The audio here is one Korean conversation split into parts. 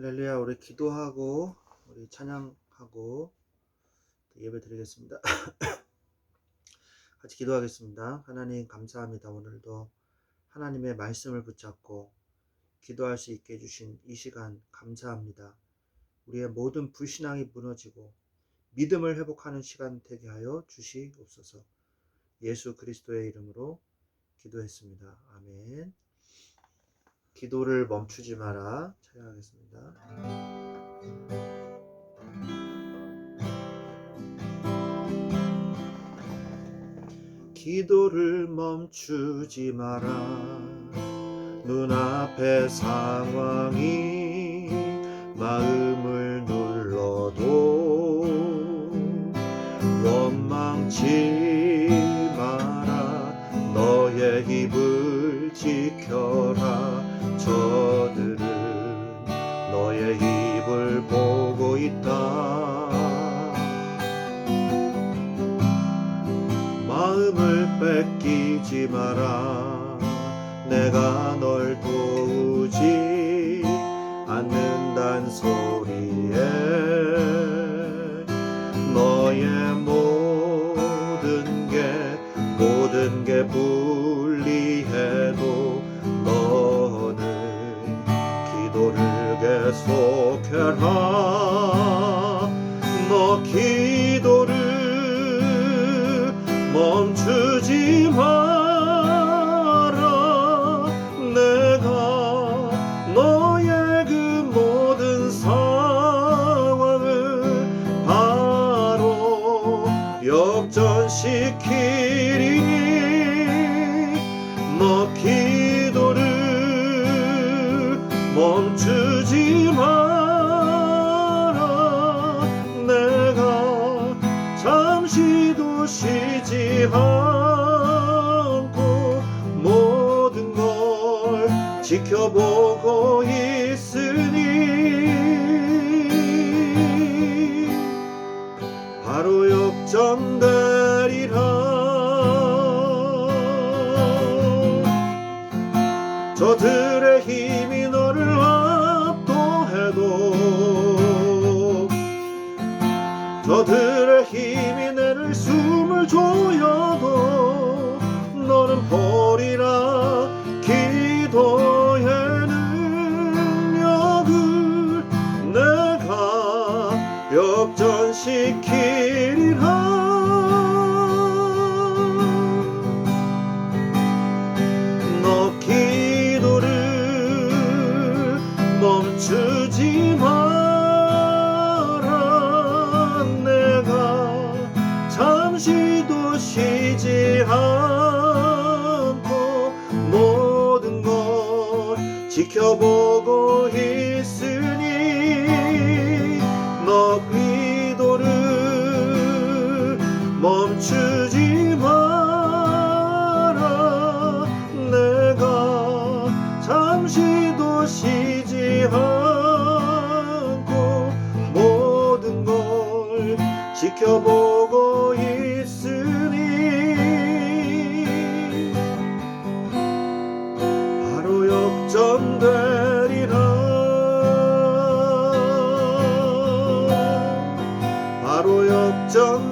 할렐루야. 우리 기도하고 우리 찬양하고 예배 드리겠습니다. 같이 기도하겠습니다. 하나님 감사합니다. 오늘도 하나님의 말씀을 붙잡고 기도할 수 있게 해주신 이 시간 감사합니다. 우리의 모든 불신앙이 무너지고 믿음을 회복하는 시간 되게 하여 주시옵소서. 예수 그리스도의 이름으로 기도했습니다. 아멘. 기도를 멈추지 마라. 찬양하겠습니다. 기도를 멈추지 마라. 눈앞의 상황이 마음을 눌러도 원망치 마라. 너의 입을 지켜라. 저들은 너의 입을 보고 있다. 마음을 뺏기지 마라. 내가 널 도우지 않는단 소리에 너의 모든 게 불리해도 너는 기도를 계속해라. 너 기도를 멈추지 마라. 내가 너의 그 모든 상황을 바로 역전시키리니 너 기도를 멈추지 마라. 내가 잠시도 쉬지 않고 모든 걸 지켜보고 있으니 바로 역전되리라. 저들의 힘이 너를 압도해도 저들의 힘이 내를 숨을 조여도 너는 보리라. 기도의 능력을 내가 역전시키리라. 너 기도를 멈추지 마라. 내가 잠시도 쉬지 않고 모든 걸 지켜보고 있으니 너 기도를 멈추지 마라. 내가 잠시도 쉬지 않고 모든 걸 지켜보고 있으니 바로 역전되리라. 바로 역전되리라.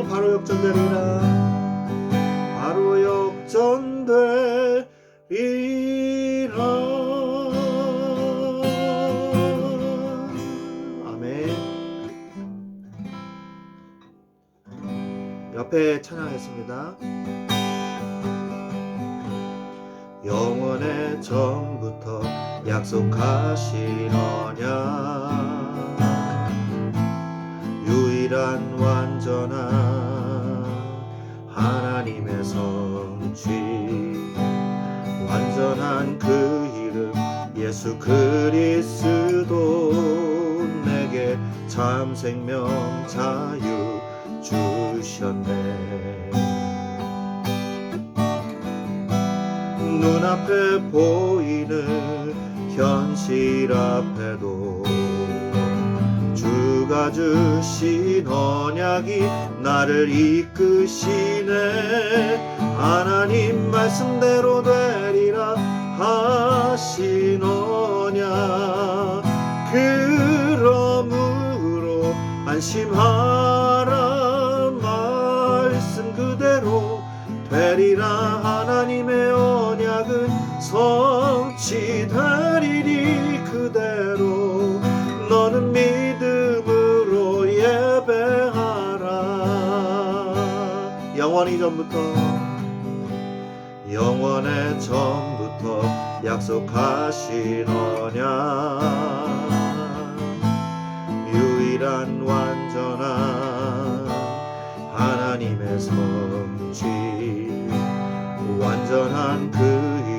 바로 역전되리라. 바로 역전되리라. 아멘. 옆에 찬양했습니다. 영원의 전부터 약속하신 언약, 유일한 완전한 하나님의 성취, 완전한 그 이름 예수 그리스도 내게 참 생명 자유 주셨네. 눈앞에 보이는 현실 앞에도 주가 주신 언약이 나를 이끄시네. 하나님 말씀대로 되리라 약속하신 언약 그러므로 안심하라 말씀 그대로 되리라 하나님의 언약은 성취되리니 그대로 너는 믿음으로 예배하라 영원의 전부터 약속하신 언약 유일한 완전한 하나님의 성취 완전한 그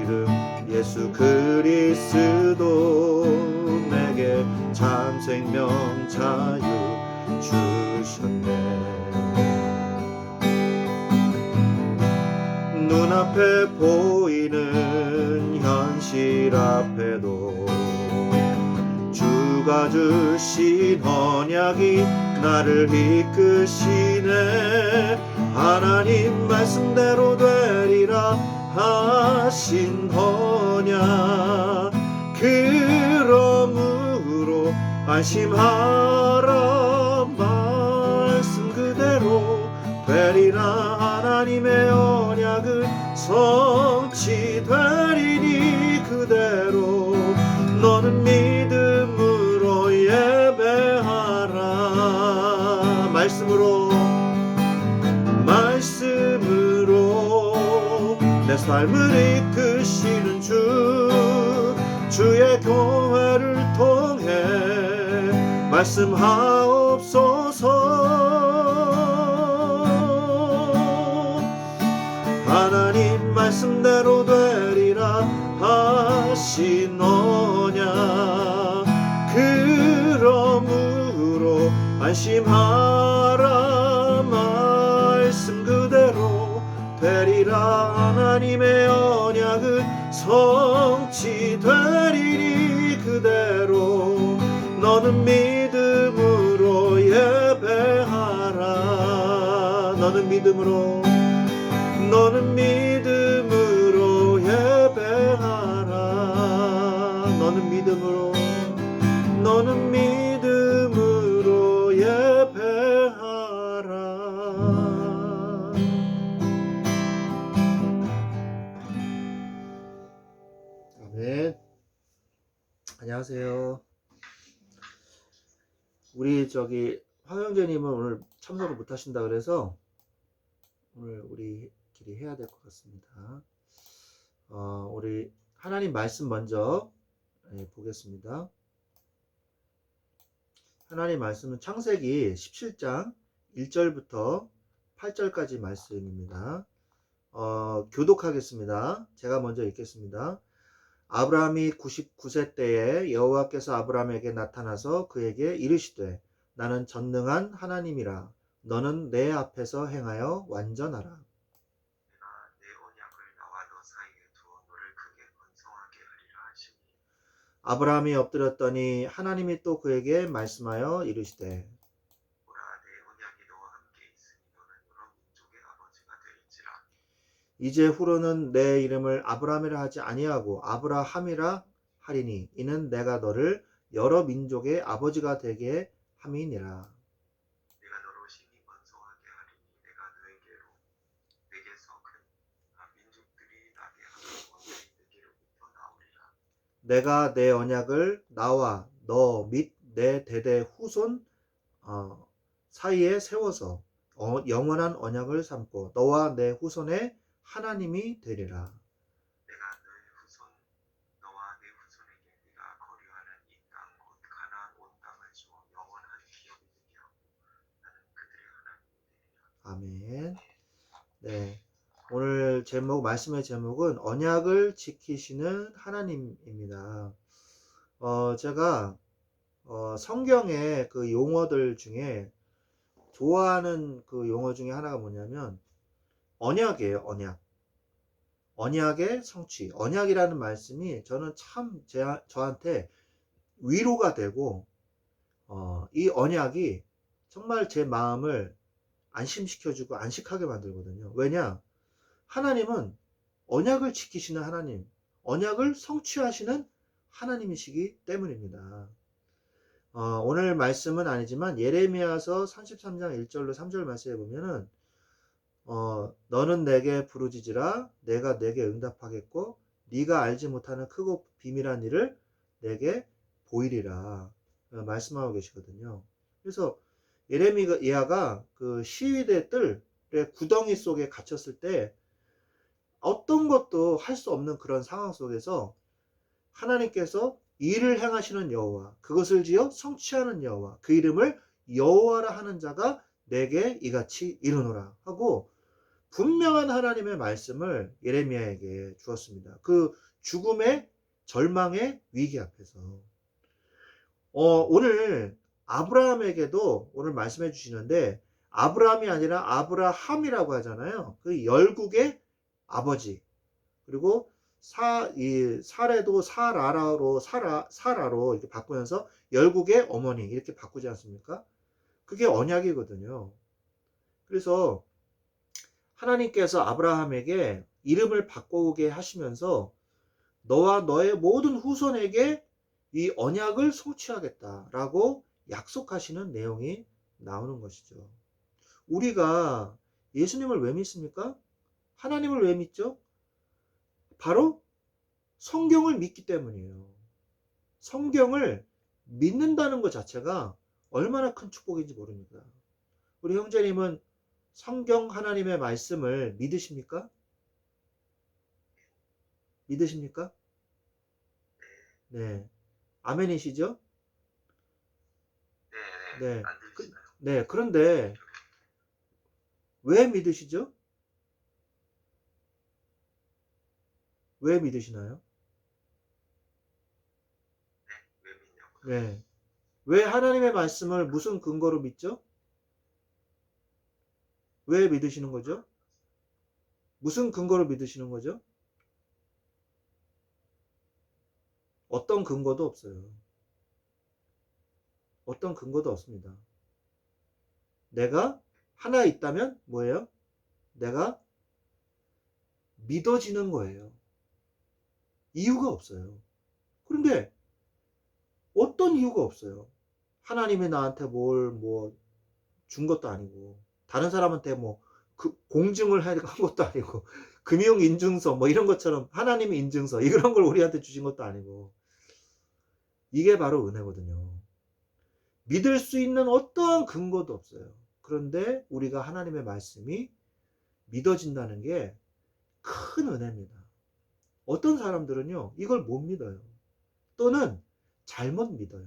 이름 예수 그리스도 내게 참 생명 자유 주셨네 눈앞에 보이는 현실 앞에도 주가 주신 언약이 나를 이끄시네 하나님 말씀대로 되리라 하신 언약 그러므로 안심하라 말씀 그대로 되리라 하나님의 언약은 성취되리니 그대로 너는 믿음으로 예배하라 말씀으로 내 삶을 이끄시는 주의 교회를 통해 말씀하옵소서 하나님 말씀대로 되리라 하신 언약 그러므로 안심하라 말씀 그대로 되리라 하나님의 언약은 성취되리니 그대로 너는 믿음으로 예배하라 너는 믿음으로 예배하라 너는 믿음으로 예배하라 아멘. 안녕하세요. 우리 황영재님은 오늘 참석을 못 하신다 그래서 오늘 우리끼리 해야 될 것 같습니다. 우리 하나님 말씀 먼저 보겠습니다. 하나님 말씀은 창세기 17장 1절부터 8절까지 말씀입니다. 교독하겠습니다. 제가 먼저 읽겠습니다. 아브라함이 99세 때에 여호와께서 아브라함에게 나타나서 그에게 이르시되 나는 전능한 하나님이라 너는 내 앞에서 행하여 완전하라. 내가 내 언약을 나와 너 사이에 두어 너를 크게 번성하게 하리라 하시니 아브라함이 엎드렸더니 하나님이 또 그에게 말씀하여 이르시되 보라 내 언약이 너와 함께 있으니 너는 여러 민족의 아버지가 될지라. 이제 후로는 내 이름을 아브라함이라 하지 아니하고 아브라함이라 하리니 이는 내가 너를 여러 민족의 아버지가 되게 함이니라. 내가 너로 심히 번성하게 하리니 내가 내게서 큰 민족들이 나게 하고 원수이 내게로부터 나오리라. 내가 내 언약을 나와 너 및 내 대대 후손 사이에 세워서 영원한 언약을 삼고 너와 내 후손의 하나님이 되리라. 너와 내 후손에게 네가 거류하는 이 땅 곧 가나안 온 땅을 주어 영원한 기업이 되게 하고 나는 그들의 하나님이 되리라. 아멘. 네. 오늘 말씀의 제목은 언약을 지키시는 하나님입니다. 제가 성경의 그 용어들 중에 좋아하는 그 용어 중에 하나가 뭐냐면 언약이에요. 언약의 성취. 언약이라는 말씀이 저는 참 저한테 위로가 되고 이 언약이 정말 제 마음을 안심시켜주고 안식하게 만들거든요. 왜냐? 하나님은 언약을 지키시는 하나님, 언약을 성취하시는 하나님이시기 때문입니다. 오늘 말씀은 아니지만 예레미야서 33장 1절로 3절 말씀에 보면은 너는 내게 부르짖으라 내가 내게 응답하겠고 네가 알지 못하는 크고 비밀한 일을 내게 보이리라 말씀하고 계시거든요. 그래서 예레미야가 그 시위대 뜰의 구덩이 속에 갇혔을 때 어떤 것도 할 수 없는 그런 상황 속에서 하나님께서 일을 행하시는 여호와 그것을 지어 성취하는 여호와 그 이름을 여호와라 하는 자가 내게 이같이 이르노라 하고 분명한 하나님의 말씀을 예레미야에게 주었습니다. 그 죽음의 절망의 위기 앞에서 오늘 아브라함에게도 오늘 말씀해 주시는데 아브라함이 아니라 아브라함이라고 하잖아요. 그 열국의 아버지 그리고 사례도 사라로 이렇게 바꾸면서 열국의 어머니 이렇게 바꾸지 않습니까? 그게 언약이거든요. 그래서 하나님께서 아브라함에게 이름을 바꾸게 하시면서 너와 너의 모든 후손에게 이 언약을 성취하겠다라고 약속하시는 내용이 나오는 것이죠. 우리가 예수님을 왜 믿습니까? 하나님을 왜 믿죠? 바로 성경을 믿기 때문이에요. 성경을 믿는다는 것 자체가 얼마나 큰 축복인지 모릅니다. 우리 형제님은 성경 하나님의 말씀을 믿으십니까? 믿으십니까? 네. 아멘이시죠? 네. 네. 그런데 왜 믿으시죠? 왜 믿으시나요? 네. 왜 하나님의 말씀을 무슨 근거로 믿죠? 왜 믿으시는 거죠? 무슨 근거로 믿으시는 거죠? 어떤 근거도 없어요. 어떤 근거도 없습니다. 내가 하나 있다면 뭐예요? 내가 믿어지는 거예요. 이유가 없어요. 그런데 어떤 이유가 없어요. 하나님이 나한테 뭘 준 것도 아니고 다른 사람한테 공증을 한 것도 아니고 금융 인증서 이런 것처럼 하나님의 인증서 이런 걸 우리한테 주신 것도 아니고 이게 바로 은혜거든요. 믿을 수 있는 어떠한 근거도 없어요. 그런데 우리가 하나님의 말씀이 믿어진다는 게 큰 은혜입니다. 어떤 사람들은요 이걸 못 믿어요. 또는 잘못 믿어요.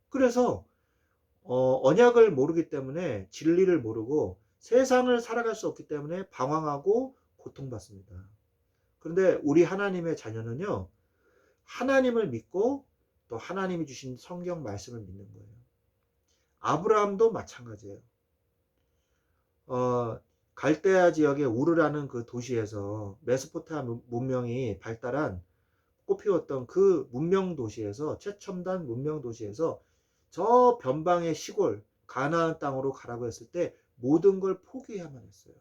그래서 언약을 모르기 때문에 진리를 모르고 세상을 살아갈 수 없기 때문에 방황하고 고통받습니다. 그런데 우리 하나님의 자녀는요 하나님을 믿고 또 하나님이 주신 성경 말씀을 믿는 거예요. 아브라함도 마찬가지예요. 갈대아 지역의 우르라는 그 도시에서 메소포타미아 문명이 발달한 꽃피웠던 그 문명 도시에서 최첨단 문명 도시에서 저 변방의 시골 가나안 땅으로 가라고 했을 때 모든 걸 포기해야만 했어요.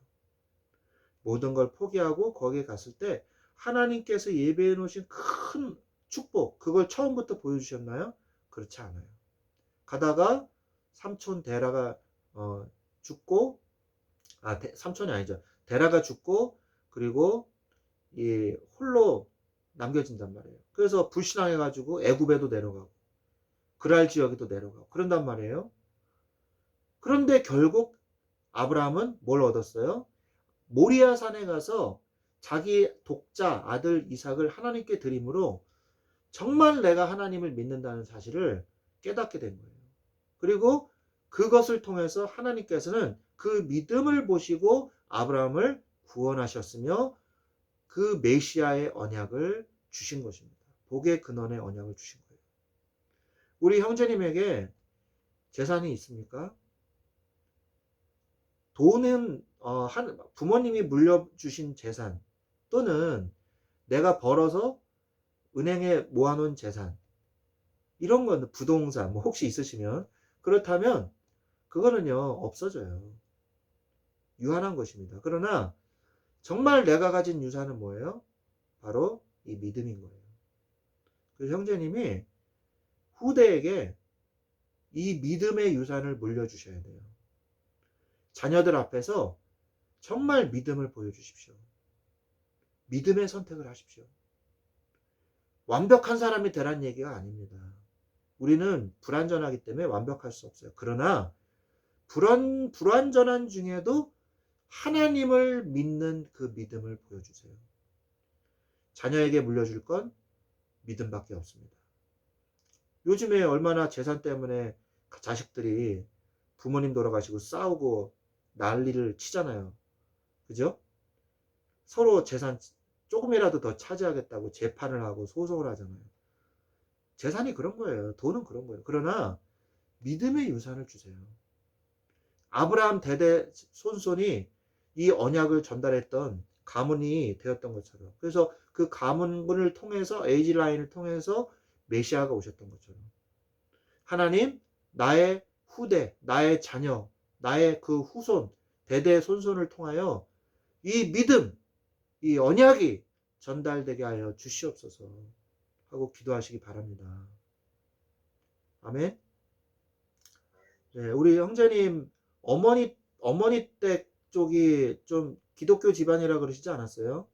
모든 걸 포기하고 거기에 갔을 때 하나님께서 예배해 놓으신 큰 축복 그걸 처음부터 보여주셨나요? 그렇지 않아요. 가다가 삼촌 데라가 죽고 삼촌이 아니죠. 데라가 죽고 그리고 이 홀로 남겨진단 말이에요. 그래서 불신앙해가지고 애굽에도 내려가고 그랄 지역에도 내려가고 그런단 말이에요. 그런데 결국 아브라함은 뭘 얻었어요? 모리아 산에 가서 자기 독자 아들 이삭을 하나님께 드림으로 정말 내가 하나님을 믿는다는 사실을 깨닫게 된 거예요. 그리고 그것을 통해서 하나님께서는 그 믿음을 보시고 아브라함을 구원하셨으며 그 메시아의 언약을 주신 것입니다. 복의 근원의 언약을 주신 거예요. 우리 형제님에게 재산이 있습니까? 돈은 부모님이 물려주신 재산 또는 내가 벌어서 은행에 모아놓은 재산 이런 건 부동산 혹시 있으시면 그렇다면 그거는요 없어져요. 유한한 것입니다. 그러나 정말 내가 가진 유산은 뭐예요? 바로 이 믿음인 거예요. 그래서 형제님이 후대에게 이 믿음의 유산을 물려주셔야 돼요. 자녀들 앞에서 정말 믿음을 보여주십시오. 믿음의 선택을 하십시오. 완벽한 사람이 되란 얘기가 아닙니다. 우리는 불완전하기 때문에 완벽할 수 없어요. 그러나 불완전한 중에도 하나님을 믿는 그 믿음을 보여주세요. 자녀에게 물려줄 건 믿음밖에 없습니다. 요즘에 얼마나 재산 때문에 자식들이 부모님 돌아가시고 싸우고 난리를 치잖아요. 그죠? 서로 재산 조금이라도 더 차지하겠다고 재판을 하고 소송을 하잖아요. 재산이 그런 거예요. 돈은 그런 거예요. 그러나 믿음의 유산을 주세요. 아브라함 대대 손손이 이 언약을 전달했던 가문이 되었던 것처럼, 그래서 그 가문을 통해서 에이지 라인을 통해서 메시아가 오셨던 것처럼, 하나님 나의 후대, 나의 자녀, 나의 그 후손, 대대 손손을 통하여 이 믿음, 이 언약이 전달되게 하여 주시옵소서 하고 기도하시기 바랍니다. 아멘. 네, 우리 형제님 어머니 댁 쪽이 좀 기독교 집안이라 그러시지 않았어요?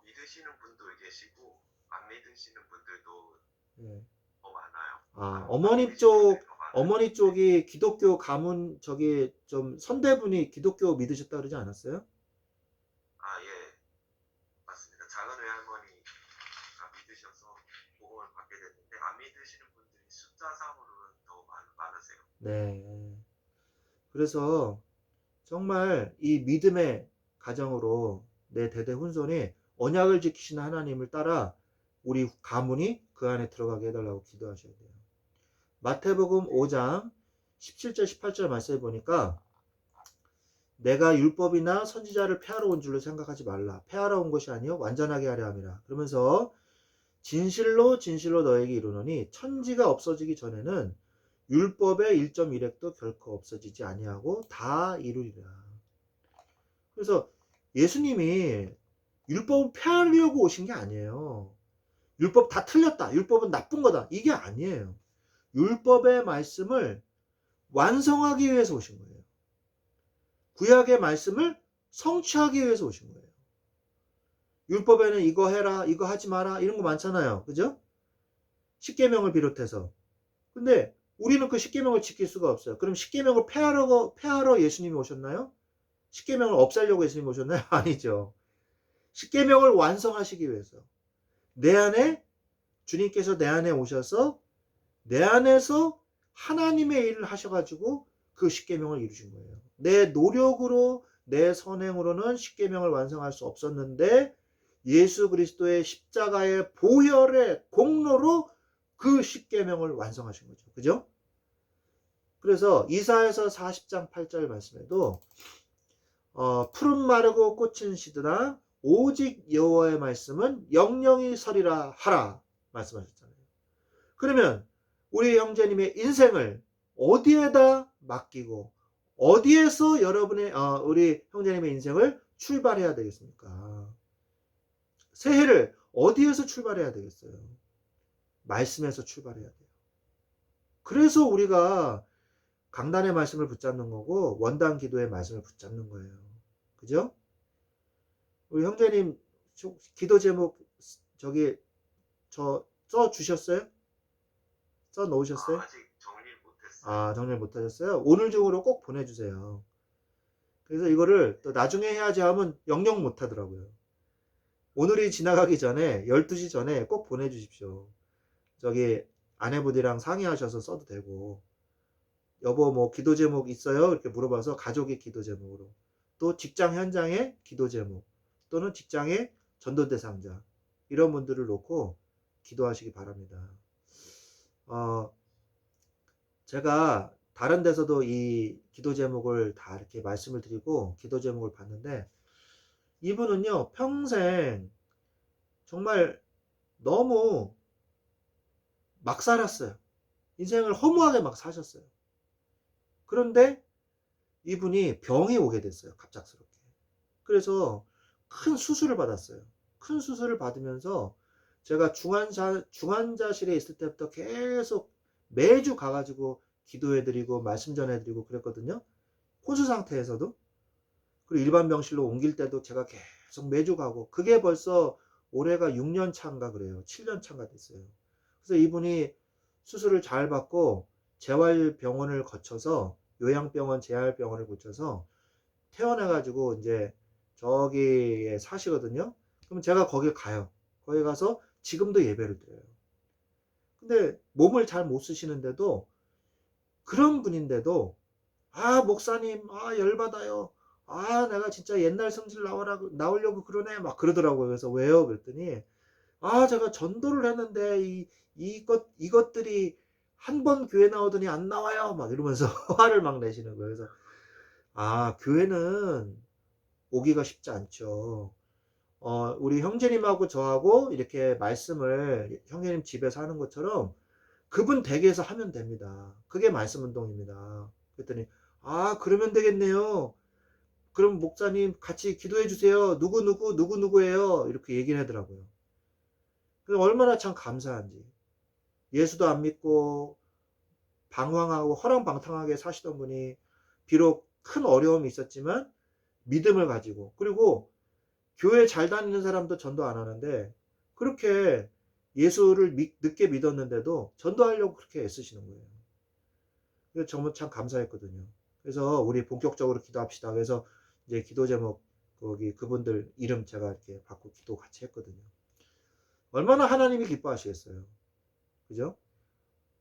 믿으시는 분도 계시고 안 믿으시는 분들도 네. 더 많아요. 아, 안 믿으시는 분들이 더 많아요. 어머니 쪽이 기독교 가문 저기 좀 선대분이 기독교 믿으셨다 그러지 않았어요? 아, 예, 맞습니다. 작은 외할머니가 믿으셔서 복음을 받게 됐는데 안 믿으시는 분들이 숫자상으로는 더 많으세요. 네. 그래서 정말 이 믿음의 가정으로 내 대대 훈손이 언약을 지키시는 하나님을 따라 우리 가문이 그 안에 들어가게 해달라고 기도하셔야 돼요. 마태복음 5장 17절 18절 말씀해 보니까 내가 율법이나 선지자를 폐하러 온 줄로 생각하지 말라. 폐하러 온 것이 아니요 완전하게 하려 함이라. 그러면서 진실로 진실로 너에게 이르노니 천지가 없어지기 전에는 율법의 1.1획도 결코 없어지지 아니하고 다 이루리라. 그래서 예수님이 율법을 폐하려고 오신 게 아니에요. 율법 다 틀렸다. 율법은 나쁜 거다. 이게 아니에요. 율법의 말씀을 완성하기 위해서 오신 거예요. 구약의 말씀을 성취하기 위해서 오신 거예요. 율법에는 이거 해라, 이거 하지 마라 이런 거 많잖아요. 그죠? 십계명을 비롯해서. 근데 우리는 그 십계명을 지킬 수가 없어요. 그럼 십계명을 폐하러 예수님이 오셨나요? 십계명을 없애려고 예수님이 오셨나요? 아니죠. 십계명을 완성하시기 위해서 내 안에 주님께서 내 안에 오셔서 내 안에서 하나님의 일을 하셔가지고 그 십계명을 이루신 거예요. 내 노력으로 내 선행으로는 십계명을 완성할 수 없었는데 예수 그리스도의 십자가의 보혈의 공로로 그 십계명을 완성하신 거죠. 그죠? 그래서 이사야서 40장 8절 말씀에도 푸른 마르고 꽃은 시드나 오직 여호와의 말씀은 영영이 서리라 하라 말씀하셨잖아요. 그러면 우리 형제님의 인생을 어디에다 맡기고 어디에서 여러분의 우리 형제님의 인생을 출발해야 되겠습니까? 새해를 어디에서 출발해야 되겠어요? 말씀에서 출발해야 돼요. 그래서 우리가 강단의 말씀을 붙잡는 거고 원단 기도의 말씀을 붙잡는 거예요. 그죠? 우리 형제님 기도 제목 저기 써 주셨어요? 써 놓으셨어요? 아직 정리를 못했어요. 아, 정리를 못 하셨어요? 오늘 중으로 꼭 보내주세요. 그래서 이거를 또 나중에 해야지 하면 영영 못 하더라고요. 오늘이 지나가기 전에 12시 전에 꼭 보내주십시오. 저기 아내분이랑 상의하셔서 써도 되고, 여보 뭐 기도 제목 있어요? 이렇게 물어봐서 가족의 기도 제목으로, 또 직장 현장의 기도 제목, 또는 직장의 전도 대상자, 이런 분들을 놓고 기도하시기 바랍니다. 제가 다른 데서도 이 기도 제목을 다 이렇게 말씀을 드리고 기도 제목을 봤는데, 이분은요 평생 정말 너무 막 살았어요. 인생을 허무하게 막 사셨어요. 그런데 이분이 병이 오게 됐어요. 갑작스럽게. 그래서 큰 수술을 받았어요. 큰 수술을 받으면서 제가 중환자실에 있을 때부터 계속 매주 가가지고 기도해드리고 말씀 전해드리고 그랬거든요. 혼수 상태에서도. 그리고 일반 병실로 옮길 때도 제가 계속 매주 가고, 그게 벌써 올해가 6년 차인가 그래요. 7년 차인가 됐어요. 그래서 이분이 수술을 잘 받고 재활병원을 거쳐서, 요양병원 재활병원을 거쳐서 퇴원해가지고 이제 저기에 사시거든요. 그럼 제가 거기 가요. 거기 가서 지금도 예배를 드려요. 근데 몸을 잘 못 쓰시는데도, 그런 분인데도, 아 목사님, 아 열받아요, 아 내가 진짜 옛날 성질 나오려고 그러네, 막 그러더라고요. 그래서 왜요? 그랬더니, 아 제가 전도를 했는데 이것들이 한 번 교회 나오더니 안 나와요, 막 이러면서 화를 막 내시는 거예요. 그래서 아, 교회는 오기가 쉽지 않죠. 우리 형제님하고 저하고 이렇게 말씀을 형제님 집에서 하는 것처럼 그분 댁에서 하면 됩니다. 그게 말씀 운동입니다. 그랬더니, 아 그러면 되겠네요. 그럼 목사님 같이 기도해 주세요. 누구누구예요, 이렇게 얘기를 하더라고요. 얼마나 참 감사한지. 예수도 안 믿고 방황하고 허랑방탕하게 사시던 분이, 비록 큰 어려움이 있었지만 믿음을 가지고, 그리고 교회 잘 다니는 사람도 전도 안 하는데 그렇게 예수를 늦게 믿었는데도 전도하려고 그렇게 애쓰시는 거예요. 그래서 정말 참 감사했거든요. 그래서 우리 본격적으로 기도합시다. 그래서 이제 기도 제목, 거기 그분들 이름 제가 이렇게 받고 기도 같이 했거든요. 얼마나 하나님이 기뻐하시겠어요. 그죠?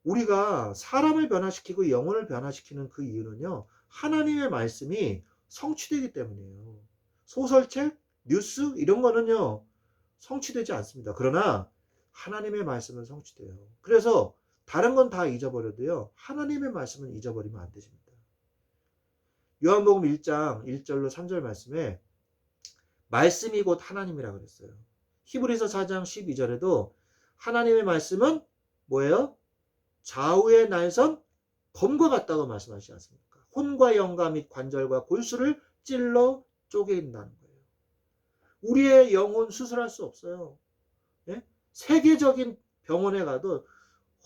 우리가 사람을 변화시키고 영혼을 변화시키는 그 이유는요, 하나님의 말씀이 성취되기 때문이에요. 소설책, 뉴스 이런 거는요 성취되지 않습니다. 그러나 하나님의 말씀은 성취돼요. 그래서 다른 건 다 잊어버려도요, 하나님의 말씀은 잊어버리면 안 되십니다. 요한복음 1장 1절로 3절 말씀에 말씀이 곧 하나님이라 그랬어요. 히브리서 4장 12절에도 하나님의 말씀은 뭐예요? 좌우의 날선 검과 같다고 말씀하시지 않습니까? 혼과 영과 및 관절과 골수를 찔러 쪼갠다는 거예요. 우리의 영혼 수술할 수 없어요. 예? 세계적인 병원에 가도,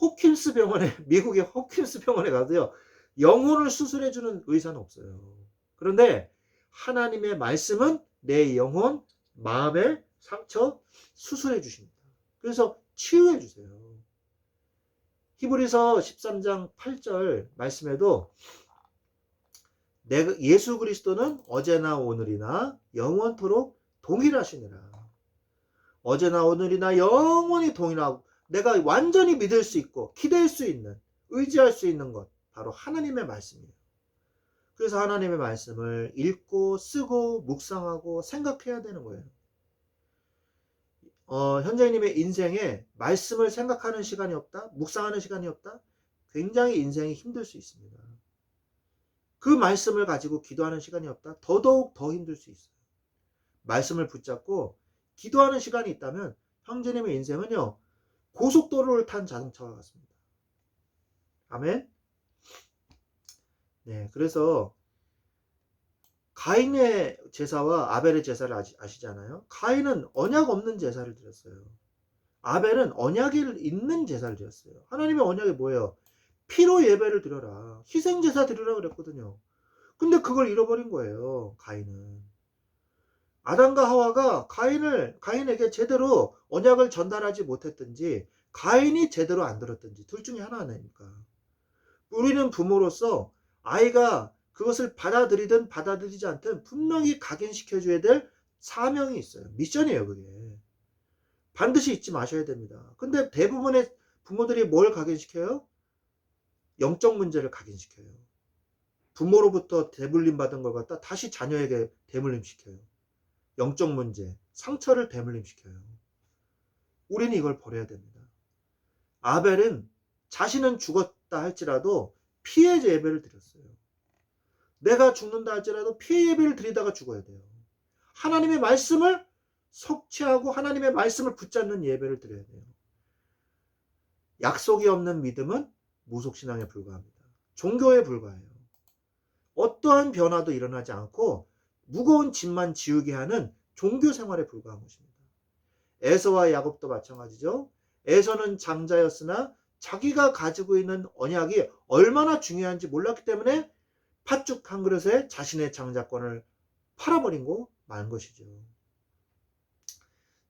호킨스 병원에, 미국의 호킨스 병원에 가도요, 영혼을 수술해주는 의사는 없어요. 그런데 하나님의 말씀은 내 영혼, 마음의 상처 수술해 주십니다. 그래서 치유해 주세요. 히브리서 13장 8절 말씀에도 예수 그리스도는 어제나 오늘이나 영원토록 동일하시니라. 어제나 오늘이나 영원히 동일하고, 내가 완전히 믿을 수 있고 기댈 수 있는, 의지할 수 있는 것, 바로 하나님의 말씀이에요. 그래서 하나님의 말씀을 읽고 쓰고 묵상하고 생각해야 되는 거예요. 현재님의 인생에 말씀을 생각하는 시간이 없다, 묵상하는 시간이 없다, 굉장히 인생이 힘들 수 있습니다. 그 말씀을 가지고 기도하는 시간이 없다, 더더욱 더 힘들 수 있어요. 말씀을 붙잡고 기도하는 시간이 있다면 형제님의 인생은요, 고속도로를 탄 자동차와 같습니다. 아멘. 네, 그래서 가인의 제사와 아벨의 제사를 아시잖아요. 가인은 언약 없는 제사를 드렸어요. 아벨은 언약이 있는 제사를 드렸어요. 하나님의 언약이 뭐예요? 피로 예배를 드려라, 희생제사 드리라 그랬거든요. 근데 그걸 잃어버린 거예요, 가인은. 아담과 하와가 가인에게 제대로 언약을 전달하지 못했든지, 가인이 제대로 안 들었든지, 둘 중에 하나 아닙니까? 우리는 부모로서 아이가 그것을 받아들이든 받아들이지 않든 분명히 각인시켜줘야 될 사명이 있어요. 미션이에요, 그게. 반드시 잊지 마셔야 됩니다. 근데 대부분의 부모들이 뭘 각인시켜요? 영적 문제를 각인시켜요. 부모로부터 대물림 받은 걸 갖다 다시 자녀에게 대물림시켜요. 영적 문제, 상처를 대물림시켜요. 우리는 이걸 버려야 됩니다. 아벨은 자신은 죽었다 할지라도 피해 예배를 드렸어요. 내가 죽는다 할지라도 피해 예배를 드리다가 죽어야 돼요. 하나님의 말씀을 성취하고 하나님의 말씀을 붙잡는 예배를 드려야 돼요. 약속이 없는 믿음은 무속신앙에 불과합니다. 종교에 불과해요. 어떠한 변화도 일어나지 않고 무거운 짐만 지우게 하는 종교 생활에 불과한 것입니다. 에서와 야곱도 마찬가지죠. 에서는 장자였으나 자기가 가지고 있는 언약이 얼마나 중요한지 몰랐기 때문에 팥죽 한 그릇에 자신의 장자권을 팔아버리고 만 것이죠.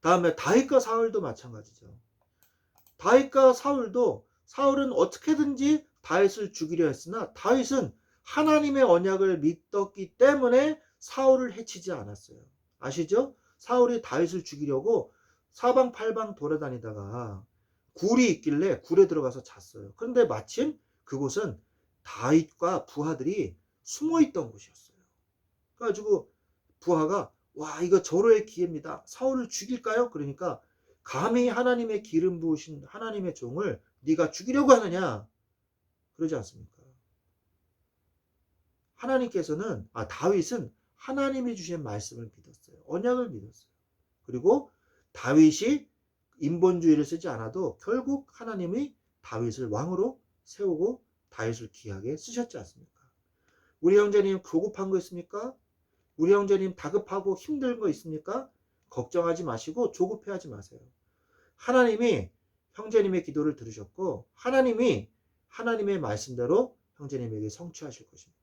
다음에 다윗과 사울도 마찬가지죠. 다윗과 사울은 어떻게든지 다윗을 죽이려 했으나 다윗은 하나님의 언약을 믿었기 때문에 사울을 해치지 않았어요. 아시죠? 사울이 다윗을 죽이려고 사방팔방 돌아다니다가 굴이 있길래 굴에 들어가서 잤어요. 그런데 마침 그곳은 다윗과 부하들이 숨어있던 곳이었어요. 그래가지고 부하가 와, 이거 절호의 기회입니다. 사울을 죽일까요? 그러니까 감히 하나님의 기름 부으신 하나님의 종을 네가 죽이려고 하느냐? 그러지 않습니까? 다윗은 하나님이 주신 말씀을 믿었어요. 언약을 믿었어요. 그리고 다윗이 인본주의를 쓰지 않아도 결국 하나님이 다윗을 왕으로 세우고 다윗을 귀하게 쓰셨지 않습니까? 우리 형제님 조급한 거 있습니까? 우리 형제님 다급하고 힘든 거 있습니까? 걱정하지 마시고 조급해하지 마세요. 하나님이 형제님의 기도를 들으셨고 하나님이 하나님의 말씀대로 형제님에게 성취하실 것입니다.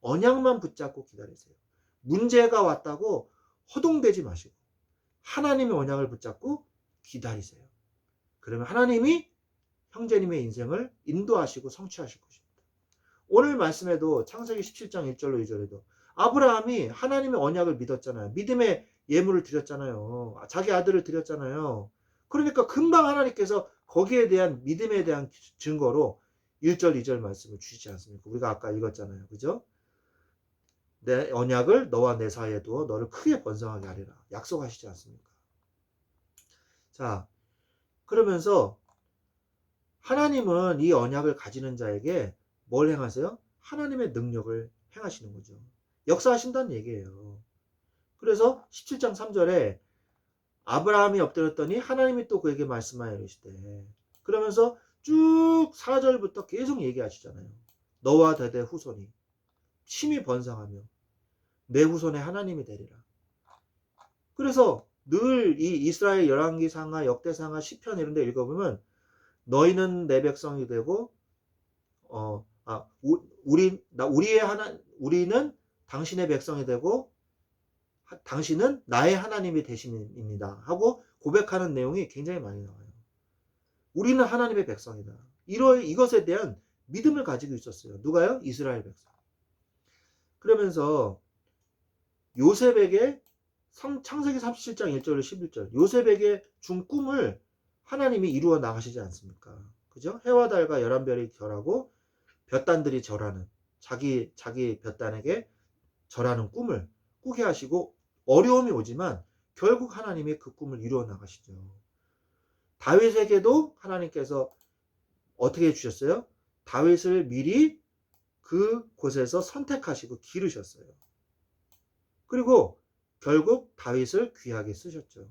언약만 붙잡고 기다리세요. 문제가 왔다고 허둥대지 마시고 하나님의 언약을 붙잡고 기다리세요. 그러면 하나님이 형제님의 인생을 인도하시고 성취하실 것입니다. 오늘 말씀에도 창세기 17장 1절로 2절에도 아브라함이 하나님의 언약을 믿었잖아요. 믿음의 예물을 드렸잖아요. 자기 아들을 드렸잖아요. 그러니까 금방 하나님께서 거기에 대한 믿음에 대한 증거로 1절 2절 말씀을 주시지 않습니까? 우리가 아까 읽었잖아요. 그죠? 내 언약을 너와 내 사이에 두어 너를 크게 번성하게 하리라. 약속하시지 않습니까? 자, 그러면서 하나님은 이 언약을 가지는 자에게 뭘 행하세요? 하나님의 능력을 행하시는 거죠. 역사하신다는 얘기예요. 그래서 17장 3절에 아브라함이 엎드렸더니 하나님이 또 그에게 말씀하여 이르시되, 그러면서 쭉 4절부터 계속 얘기하시잖아요. 너와 대대 후손이 심히 번성하며 내 후손의 하나님이 되리라. 그래서 늘 이 이스라엘 열왕기상하 역대상하 시편 이런 데 읽어보면 너희는 내 백성이 되고 우리는 당신의 백성이 되고 당신은 나의 하나님이 되심입니다 하고 고백하는 내용이 굉장히 많이 나와요. 우리는 하나님의 백성이다. 이것에 대한 믿음을 가지고 있었어요. 누가요? 이스라엘 백성. 그러면서 요셉에게 창세기 37장 1절 11절 요셉에게 준 꿈을 하나님이 이루어 나가시지 않습니까? 그죠? 해와 달과 11별이 결하고 볕단들이 절하는 자기 볕단에게 절하는 꿈을 꾸게 하시고 어려움이 오지만 결국 하나님이 그 꿈을 이루어 나가시죠. 다윗에게도 하나님께서 어떻게 해주셨어요? 다윗을 미리 그 곳에서 선택하시고 기르셨어요. 그리고 결국 다윗을 귀하게 쓰셨죠.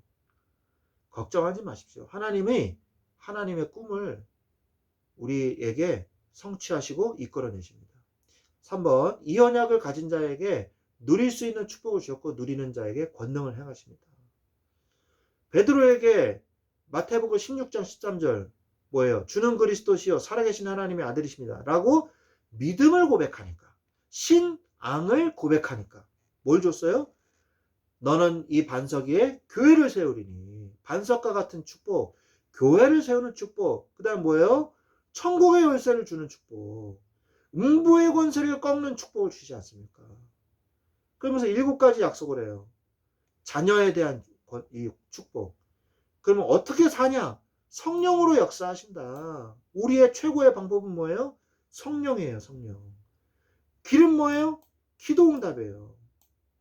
걱정하지 마십시오. 하나님이 하나님의 꿈을 우리에게 성취하시고 이끌어내십니다. 3번, 이 언약을 가진 자에게 누릴 수 있는 축복을 주셨고 누리는 자에게 권능을 행하십니다. 베드로에게 마태복음 16장 13절 뭐예요? 주는 그리스도시요 살아계신 하나님의 아들이십니다 라고 믿음을 고백하니까, 신앙을 고백하니까 뭘 줬어요? 너는 이 반석 위에 교회를 세우리니. 반석과 같은 축복, 교회를 세우는 축복, 그 다음 뭐예요? 천국의 열쇠를 주는 축복, 음부의 권세를 꺾는 축복을 주시지 않습니까? 그러면서 7가지 약속을 해요. 자녀에 대한 이 축복. 그러면 어떻게 사냐? 성령으로 역사하신다. 우리의 최고의 방법은 뭐예요? 성령이에요. 성령. 길은 뭐예요? 기도응답이에요.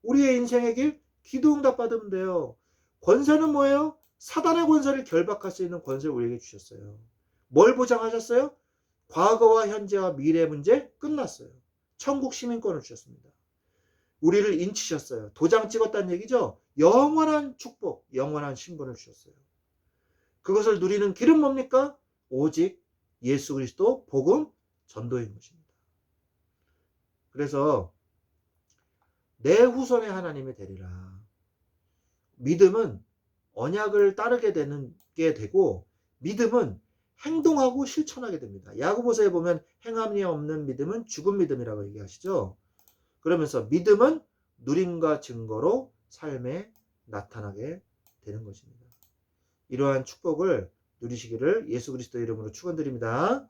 우리의 인생의 길 기도응답 받으면 돼요. 권세는 뭐예요? 사단의 권세를 결박할 수 있는 권세를 우리에게 주셨어요. 뭘 보장하셨어요? 과거와 현재와 미래의 문제 끝났어요. 천국 시민권을 주셨습니다. 우리를 인치셨어요. 도장 찍었다는 얘기죠. 영원한 축복, 영원한 신분을 주셨어요. 그것을 누리는 길은 뭡니까? 오직 예수 그리스도 복음 전도인 것입니다. 그래서 내 후손의 하나님이 되리라. 믿음은 언약을 따르게 되는 게 되고 믿음은 행동하고 실천하게 됩니다. 야고보서에 보면 행함이 없는 믿음은 죽은 믿음이라고 얘기하시죠. 그러면서 믿음은 누림과 증거로 삶에 나타나게 되는 것입니다. 이러한 축복을 누리시기를 예수 그리스도 이름으로 축원드립니다.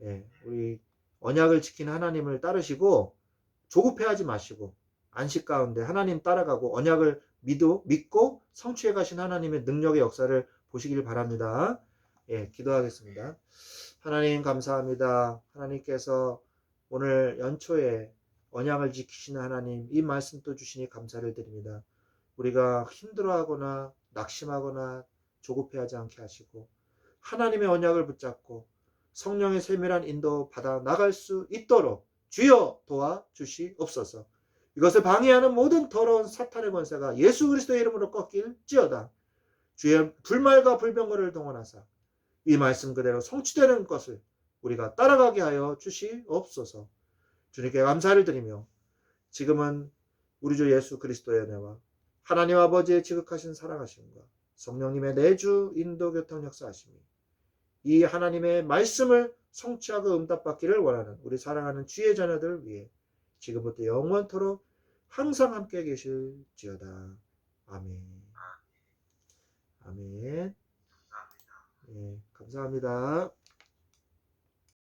예, 우리 언약을 지키는 하나님을 따르시고 조급해하지 마시고 안식 가운데 하나님 따라가고 언약을 믿고 성취해 가신 하나님의 능력의 역사를 보시길 바랍니다. 예, 기도하겠습니다. 하나님 감사합니다. 하나님께서 오늘 연초에 언약을 지키시는 하나님 이 말씀 또 주시니 감사를 드립니다. 우리가 힘들어하거나 낙심하거나 조급해하지 않게 하시고 하나님의 언약을 붙잡고 성령의 세밀한 인도 받아 나갈 수 있도록 주여 도와주시옵소서. 이것을 방해하는 모든 더러운 사탄의 권세가 예수 그리스도의 이름으로 꺾일지어다. 주의 불말과 불병거를 동원하사 이 말씀 그대로 성취되는 것을 우리가 따라가게 하여 주시옵소서. 주님께 감사를 드리며 지금은 우리 주 예수 그리스도의 은혜와 하나님 아버지의 지극하신 사랑하심과 성령님의 내주 인도 교통 역사하심이 이 하나님의 말씀을 성취하고 응답받기를 원하는 우리 사랑하는 주의 자녀들 위해 지금부터 영원토록 항상 함께 계실지어다. 아멘. 아멘. 감사합니다. 예, 감사합니다.